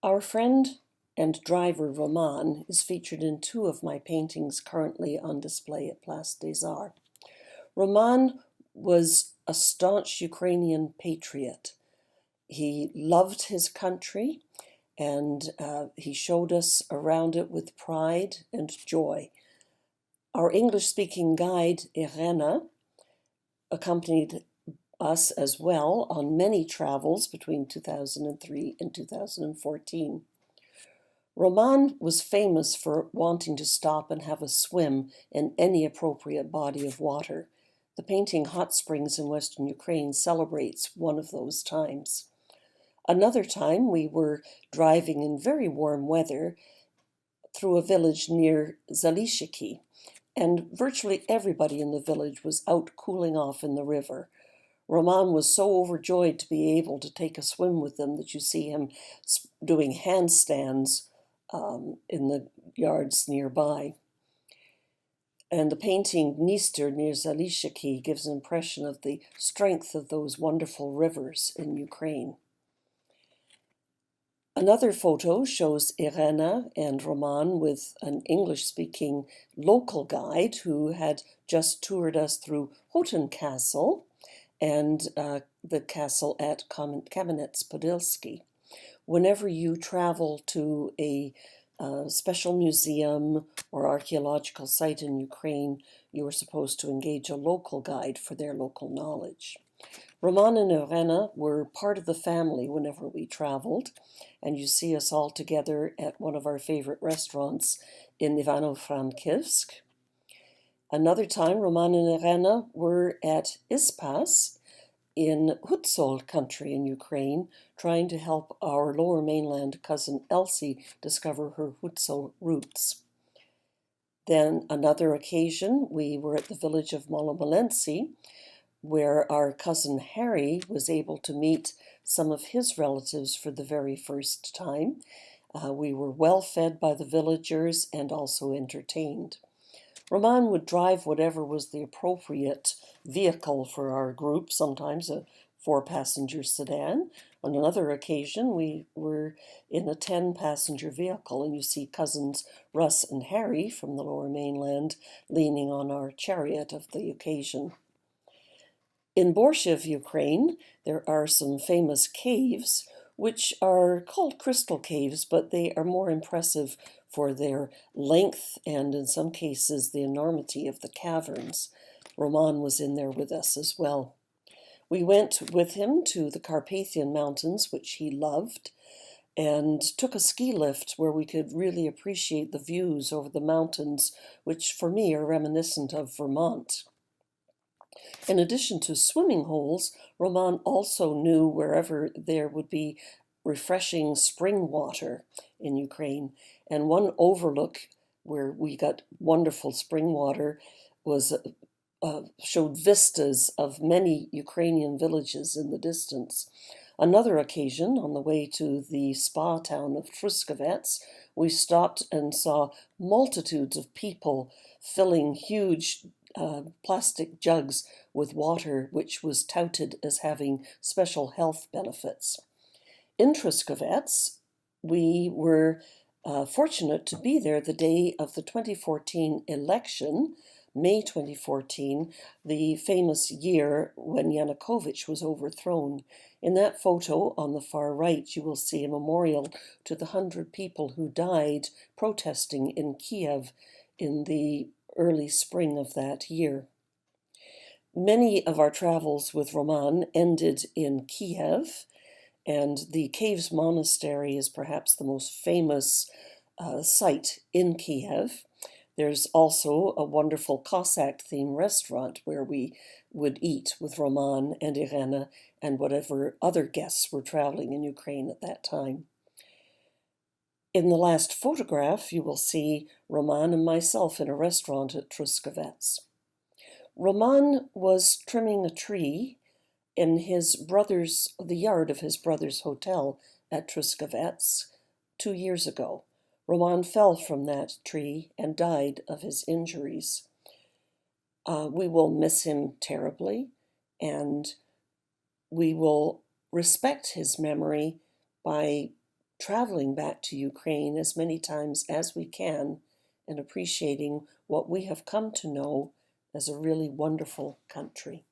Our friend and driver Roman is featured in two of my paintings currently on display at Place des Arts. Roman was a staunch Ukrainian patriot. He loved his country and he showed us around it with pride and joy. Our English-speaking guide, Irena, accompanied us as well on many travels between 2003 and 2014. Roman was famous for wanting to stop and have a swim in any appropriate body of water. The painting Hot Springs in Western Ukraine celebrates one of those times. Another time we were driving in very warm weather through a village near Zalishiki, and virtually everybody in the village was out cooling off in the river. Roman was so overjoyed to be able to take a swim with them that you see him doing handstands in the yards nearby. And the painting Dniester near Zalishiki gives an impression of the strength of those wonderful rivers in Ukraine. Another photo shows Irena and Roman with an English-speaking local guide who had just toured us through Houghton Castle and the castle at Kamenets-Podilsky. Whenever you travel to a special museum or archaeological site in Ukraine, you are supposed to engage a local guide for their local knowledge. Roman and Irena were part of the family whenever we traveled, and you see us all together at one of our favorite restaurants in Ivano-Frankivsk. Another time, Roman and Irena were at Ispas in Hutsol country in Ukraine, trying to help our lower mainland cousin Elsie discover her Hutsol roots. Then another occasion, we were at the village of Molomolensi, where our cousin Harry was able to meet some of his relatives for the very first time. We were well fed by the villagers and also entertained. Roman would drive whatever was the appropriate vehicle for our group, sometimes a 4-passenger sedan. On another occasion, we were in a 10-passenger vehicle, and you see cousins Russ and Harry from the Lower Mainland leaning on our chariot of the occasion. In Borshev, Ukraine, there are some famous caves, which are called crystal caves, but they are more impressive for their length and, in some cases, the enormity of the caverns. Roman was in there with us as well. We went with him to the Carpathian Mountains, which he loved, and took a ski lift where we could really appreciate the views over the mountains, which for me are reminiscent of Vermont. In addition to swimming holes, Roman also knew wherever there would be refreshing spring water in Ukraine. And one overlook where we got wonderful spring water was showed vistas of many Ukrainian villages in the distance. Another occasion, on the way to the spa town of Truskovets, we stopped and saw multitudes of people filling huge plastic jugs with water, which was touted as having special health benefits. In Truskovets, we were fortunate to be there the day of the 2014 election, May 2014, the famous year when Yanukovych was overthrown. In that photo on the far right, you will see a memorial to the 100 people who died protesting in Kiev in the early spring of that year. Many of our travels with Roman ended in Kiev, and the Caves Monastery is perhaps the most famous site in Kiev. There's also a wonderful Cossack-themed restaurant where we would eat with Roman and Irena and whatever other guests were traveling in Ukraine at that time. In the last photograph, you will see Roman and myself in a restaurant at Truskovets. Roman was trimming a tree in the yard of his brother's hotel at Truskovets 2 years ago. Roman fell from that tree and died of his injuries. We will miss him terribly, and we will respect his memory by traveling back to Ukraine as many times as we can and appreciating what we have come to know as a really wonderful country.